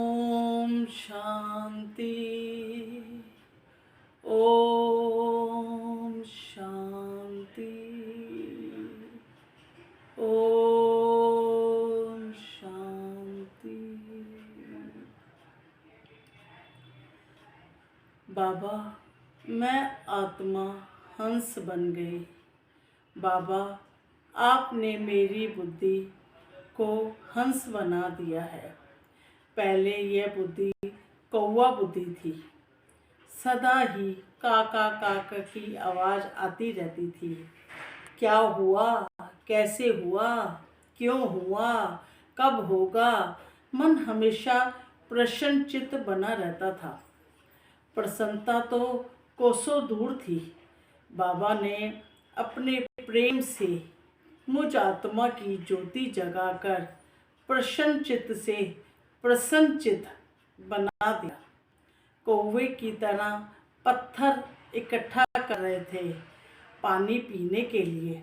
ओम शांति। ओम शांति। ओम शांति। बाबा, मैं आत्मा हंस बन गई। बाबा, आपने मेरी बुद्धि को हंस बना दिया है। पहले यह बुद्धि कौवा बुद्धि थी। सदा ही काका काका की आवाज़ आती रहती थी। क्या हुआ, कैसे हुआ, क्यों हुआ, कब होगा। मन हमेशा प्रसन्नचित्त बना रहता था। प्रसन्नता तो कोसों दूर थी। बाबा ने अपने प्रेम से मुझ आत्मा की ज्योति जगाकर प्रसन्नचित्त से प्रसन्नचित्त बना दिया। कौवे की तरह पत्थर इकट्ठा कर रहे थे पानी पीने के लिए।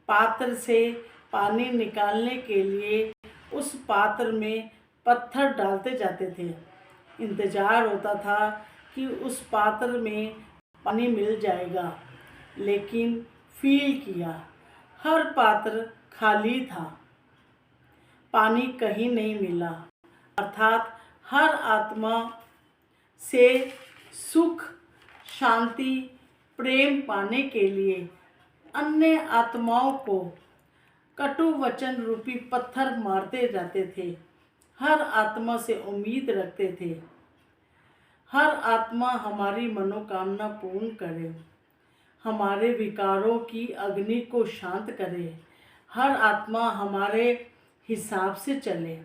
पात्र से पानी निकालने के लिए उस पात्र में पत्थर डालते जाते थे। इंतज़ार होता था कि उस पात्र में पानी मिल जाएगा, लेकिन फील किया हर पात्र खाली था, पानी कहीं नहीं मिला। अर्थात हर आत्मा से सुख, शांति, प्रेम पाने के लिए अन्य आत्माओं को कटु वचन रूपी पत्थर मारते जाते थे। हर आत्मा से उम्मीद रखते थे हर आत्मा हमारी मनोकामना पूर्ण करे, हमारे विकारों की अग्नि को शांत करे, हर आत्मा हमारे हिसाब से चले,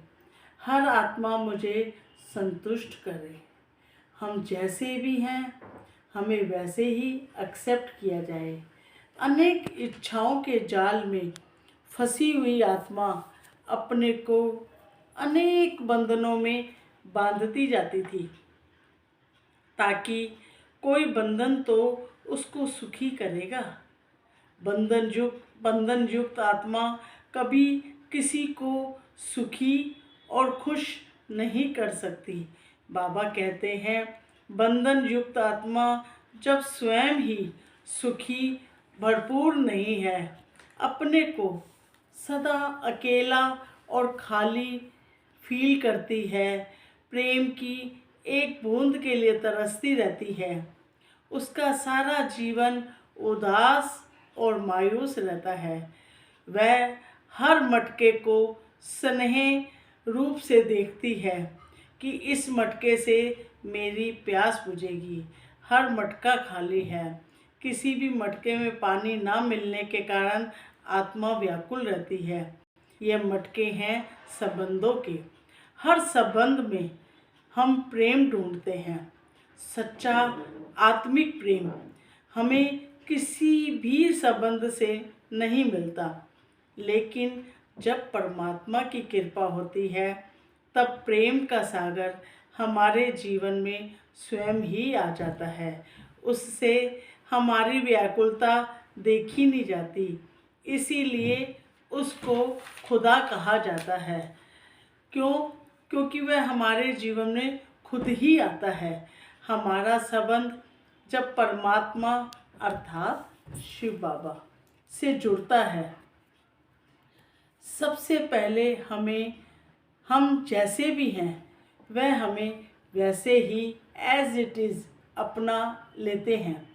हर आत्मा मुझे संतुष्ट करे। हम जैसे भी हैं हमें वैसे ही एक्सेप्ट किया जाए। अनेक इच्छाओं के जाल में फंसी हुई आत्मा अपने को अनेक बंधनों में बांधती जाती थी, ताकि कोई बंधन तो उसको सुखी करेगा। बंधन युक्त आत्मा कभी किसी को सुखी और खुश नहीं कर सकती। बाबा कहते हैं, बंधन युक्त आत्मा जब स्वयं ही सुखी भरपूर नहीं है, अपने को सदा अकेला और खाली फील करती है, प्रेम की एक बूंद के लिए तरसती रहती है, उसका सारा जीवन उदास और मायूस रहता है। वह हर मटके को स्नेह रूप से देखती है कि इस मटके से मेरी प्यास बुझेगी। हर मटका खाली है। किसी भी मटके में पानी ना मिलने के कारण आत्मा व्याकुल रहती है। यह मटके हैं संबंधों के। हर संबंध में हम प्रेम ढूंढते हैं, सच्चा आत्मिक प्रेम हमें किसी भी संबंध से नहीं मिलता, लेकिन जब परमात्मा की कृपा होती है तब प्रेम का सागर हमारे जीवन में स्वयं ही आ जाता है। उससे हमारी व्याकुलता देखी नहीं जाती, इसीलिए उसको खुदा कहा जाता है। क्यों? क्योंकि वह हमारे जीवन में खुद ही आता है। हमारा संबंध जब परमात्मा अर्थात शिव बाबा से जुड़ता है, सबसे पहले हम जैसे भी हैं वह हमें वैसे ही एज इट इज़ अपना लेते हैं।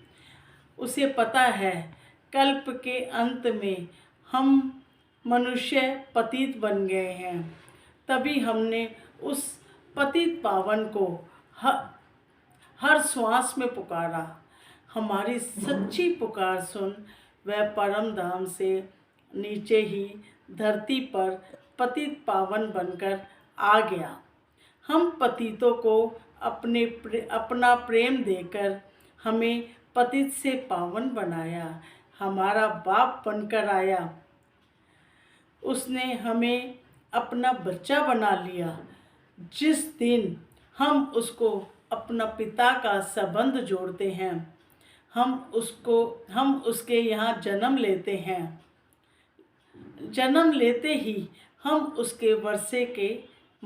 उसे पता है कल्प के अंत में हम मनुष्य पतित बन गए हैं, तभी हमने उस पतित पावन को हर श्वास में पुकारा। हमारी सच्ची पुकार सुन वह परम धाम से नीचे ही धरती पर पतित पावन बनकर आ गया। हम पतितों को अपना प्रेम देकर हमें पतित से पावन बनाया। हमारा बाप बनकर आया, उसने हमें अपना बच्चा बना लिया। जिस दिन हम उसको अपना पिता का संबंध जोड़ते हैं, हम उसके यहाँ जन्म लेते हैं। जन्म लेते ही हम उसके वर्षे के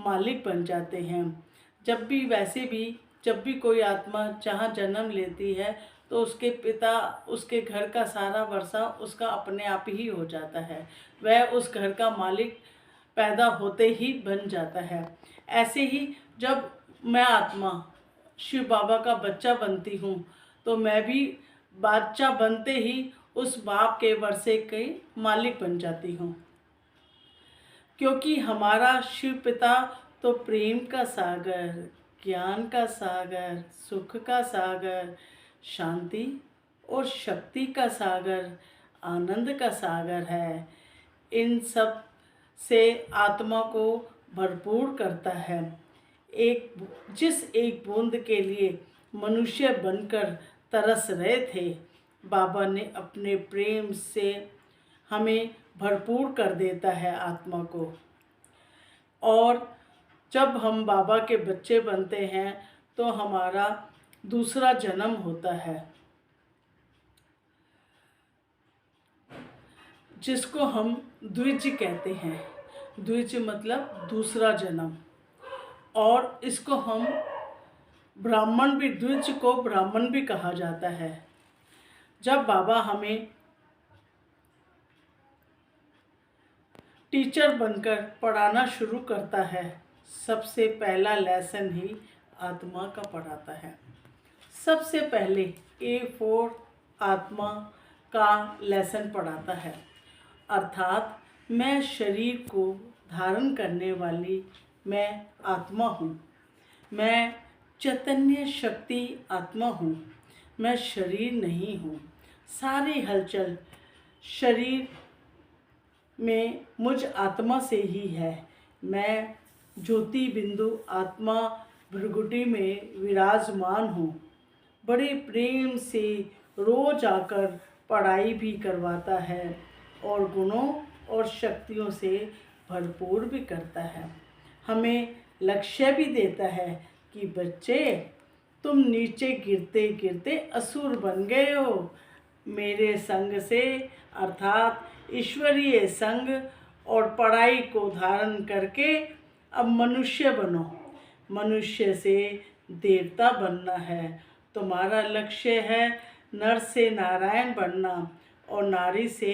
मालिक बन जाते हैं। जब भी कोई आत्मा जहाँ जन्म लेती है तो उसके पिता उसके घर का सारा वर्षा उसका अपने आप ही हो जाता है। वह उस घर का मालिक पैदा होते ही बन जाता है। ऐसे ही जब मैं आत्मा शिव बाबा का बच्चा बनती हूँ तो मैं भी बच्चा बनते ही उस बाप के वर्षे के मालिक बन जाती हूँ, क्योंकि हमारा शिव पिता तो प्रेम का सागर, ज्ञान का सागर, सुख का सागर, शांति और शक्ति का सागर, आनंद का सागर है। इन सब से आत्मा को भरपूर करता है। जिस एक बूंद के लिए मनुष्य बनकर तरस रहे थे, बाबा ने अपने प्रेम से हमें भरपूर कर देता है आत्मा को। और जब हम बाबा के बच्चे बनते हैं तो हमारा दूसरा जन्म होता है, जिसको हम द्विज कहते हैं। द्विज मतलब दूसरा जन्म। और इसको हम ब्राह्मण भी, द्विज को ब्राह्मण भी कहा जाता है। जब बाबा हमें टीचर बनकर पढ़ाना शुरू करता है, सबसे पहला लेसन ही आत्मा का पढ़ाता है। सबसे पहले A4 आत्मा का लेसन पढ़ाता है, अर्थात मैं शरीर को धारण करने वाली मैं आत्मा हूँ। मैं चैतन्य शक्ति आत्मा हूँ। मैं शरीर नहीं हूँ। सारी हलचल शरीर में मुझ आत्मा से ही है। मैं ज्योति बिंदु आत्मा भृगुटी में विराजमान हूँ। बड़े प्रेम से रोज आकर पढ़ाई भी करवाता है और गुणों और शक्तियों से भरपूर भी करता है। हमें लक्ष्य भी देता है कि बच्चे, तुम नीचे गिरते गिरते असुर बन गए हो। मेरे संग से, अर्थात ईश्वरीय संग और पढ़ाई को धारण करके अब मनुष्य बनो। मनुष्य से देवता बनना है। तुम्हारा लक्ष्य है नर से नारायण बनना और नारी से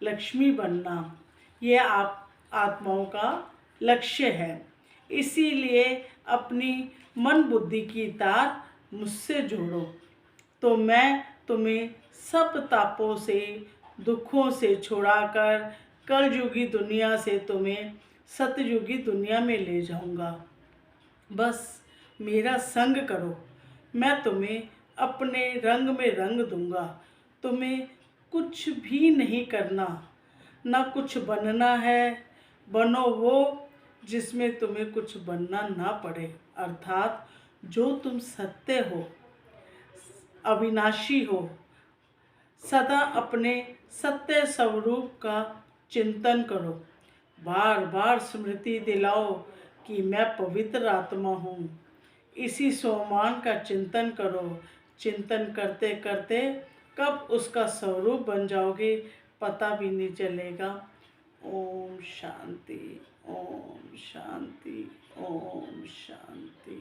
लक्ष्मी बनना। ये आप आत्माओं का लक्ष्य है। इसीलिए अपनी मन बुद्धि की तार मुझसे जोड़ो, तो मैं तुम्हें सब तापों से, दुखों से छुड़ाकर कलयुगी दुनिया से तुम्हें सतयुगी दुनिया में ले जाऊंगा। बस मेरा संग करो, मैं तुम्हें अपने रंग में रंग दूंगा। तुम्हें कुछ भी नहीं करना, ना कुछ बनना है। बनो वो जिसमें तुम्हें कुछ बनना ना पड़े, अर्थात जो तुम सत्य हो, अविनाशी हो। सदा अपने सत्य स्वरूप का चिंतन करो। बार बार स्मृति दिलाओ कि मैं पवित्र आत्मा हूँ। इसी सोमान का चिंतन करो। चिंतन करते करते कब उसका स्वरूप बन जाओगे पता भी नहीं चलेगा। ओम शांति, ओम शांति, ओम शांति।